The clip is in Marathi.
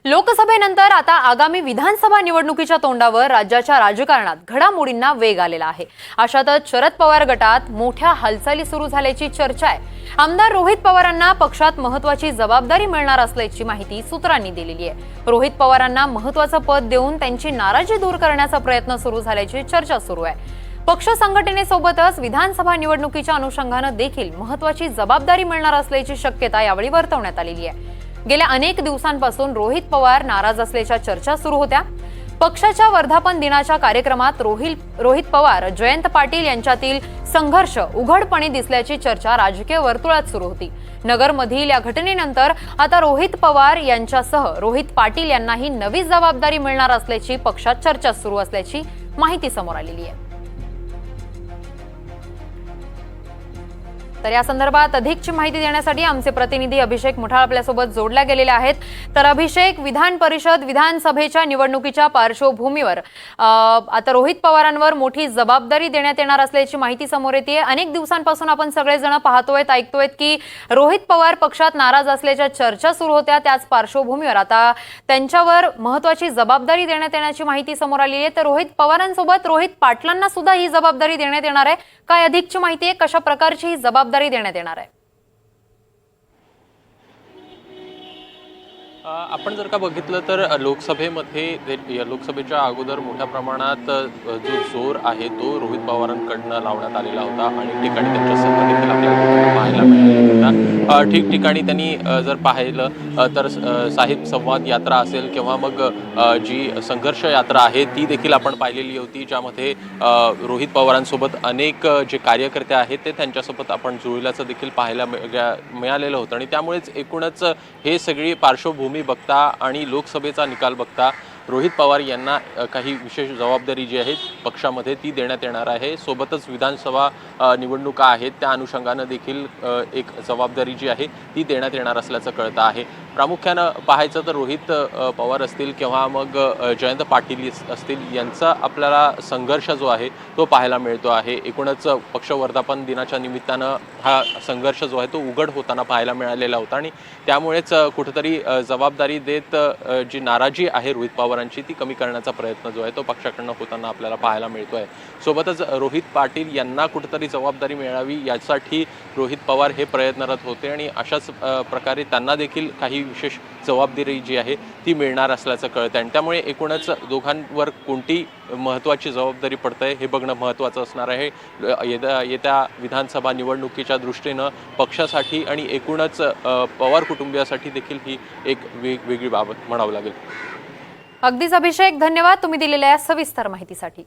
लोकसभेनंतर आता आगामी विधानसभा निवडणुकीच्या तोंडावर राज्याच्या राजकारणात घडामोडींना वेग आलेला आहे। अशातच शरद पवार गटात मोठ्या हालचाली सुरू झाल्याची चर्चा आहे। आमदार रोहित पवारांना पक्षात महत्त्वाची जबाबदारी मिळणार असल्याची माहिती सूत्रांनी दिलेली आहे। रोहित पवारांना महत्त्वाचं पद देऊन त्यांची नाराजी दूर करण्याचा प्रयत्न सुरू झाल्याची चर्चा सुरू आहे। पक्ष संघटनेसोबतच विधानसभा निवडणुकीच्या अनुषंगाने देखील महत्त्वाची जबाबदारी मिळणार असल्याची शक्यता यावेळी वर्तवण्यात आलेली आहे। गेल्या अनेक दिवसांपासून रोहित पवार नाराज असल्याच्या चर्चा सुरू होत्या। पक्षाच्या वर्धापन दिनाच्या कार्यक्रमात रोहित पवार जयंत पाटील यांच्यातील संघर्ष उघडपणे दिसल्याची चर्चा राजकीय वर्तुळात सुरू होती। नगरमधील या घटनेनंतर आता रोहित पवार यांच्यासह रोहित पाटील यांनाही नवी जबाबदारी मिळणार असल्याची पक्षात चर्चा सुरू असल्याची माहिती समोर आलेली आहे। तर या संदर्भात अधिकची माहिती देण्यासाठी आमचे प्रतिनिधी अभिषेक मुठाळ आपल्यासोबत जोडल्या गेलेले आहेत। तर अभिषेक, विधान परिषद विधानसभेच्या निवडणुकीच्या पार्श्वभूमीवर आता रोहित पवारांवर मोठी जबाबदारी देण्यात येणार असल्याची माहिती समोर येते। अनेक दिवसांपासून आपण सगळेजण पाहतोय ऐकतोय की रोहित पवार पक्षात नाराज असल्याच्या चर्चा सुरू होत्या। त्याच पार्श्वभूमीवर आता त्यांच्यावर महत्त्वाची जबाबदारी देण्यात येण्याची माहिती समोर आली आहे। तर रोहित पवारांसोबत रोहित पाटलांना सुद्धा ही जबाबदारी देण्यात येणार आहे। काय अधिकची माहिती आहे, कशा प्रकारची ही जबाबदारी देण्यात येणार आहे? आपण जर का बघितलं तर लोकसभेच्या अगोदर मोठ्या प्रमाणात जो जोर आहे तो रोहित पवारांकडनं लावण्यात आलेला होता। अनेक ठिकाणी त्यांच्या सभा देखील आपल्याला पाहायला मिळाल्या होत्या। ठिकठिकाणी त्यांनी जर पाहिलं तर साहिब संवाद यात्रा असेल किंवा मग जी संघर्ष यात्रा आहे ती देखील आपण पाहिलेली होती, ज्यामध्ये रोहित पवारांसोबत अनेक जे कार्यकर्ते आहेत ते त्यांच्यासोबत आपण जुळल्याचं देखील पाहायला मिळालेलं होतं। आणि त्यामुळेच एकूणच हे सगळी पार्श्वभूमी बघता आणि लोकसभेचा निकाल बघता रोहित पवार यांना काही विशेष जबाबदारी जी आहे पक्षामध्ये ती देण्यात येणार आहे। सोबतच विधानसभा निवडणुका आहेत त्या अनुषंगाने देखील एक जबाबदारी जी आहे ती देण्यात येणार असल्याचं कळतं आहे। प्रामुख्यानं पाहायचं तर रोहित पवार असतील किंवा मग जयंत पाटील असतील यांचा आपल्याला संघर्ष जो आहे तो पाहायला मिळतो आहे। एकूणच पक्ष वर्धापन दिनाच्या निमित्तानं हा संघर्ष जो आहे तो उघड होताना पाहायला मिळालेला होता आणि त्यामुळेच कुठेतरी जबाबदारी देत जी नाराजी आहे रोहित पवारांची ती कमी करण्याचा प्रयत्न जो आहे तो पक्षाकडनं होताना आपल्याला पाहायला मिळतो आहे। सोबतच रोहित पाटील यांना कुठेतरी जबाबदारी मिळावी यासाठी रोहित पवार हे प्रयत्नरत होते आणि अशाच प्रकारे त्यांना देखील काही विशेष जबाबदारी जी आहे ती मिळणार असल्याचं कळतं आणि त्यामुळे एकूणच दोघांवर कोणती महत्त्वाची जबाबदारी पडते हे बघणं महत्त्वाचं असणार आहे। येत्या विधानसभा निवडणुकीच्या दृष्टीनं पक्षासाठी आणि एकूणच पवार कुटुंबियासाठी देखील ही एक वेगवेगळी बाब म्हणावं लागेल। अगदीच अभिषेक, धन्यवाद तुम्ही दिलेल्या सविस्तर माहितीसाठी।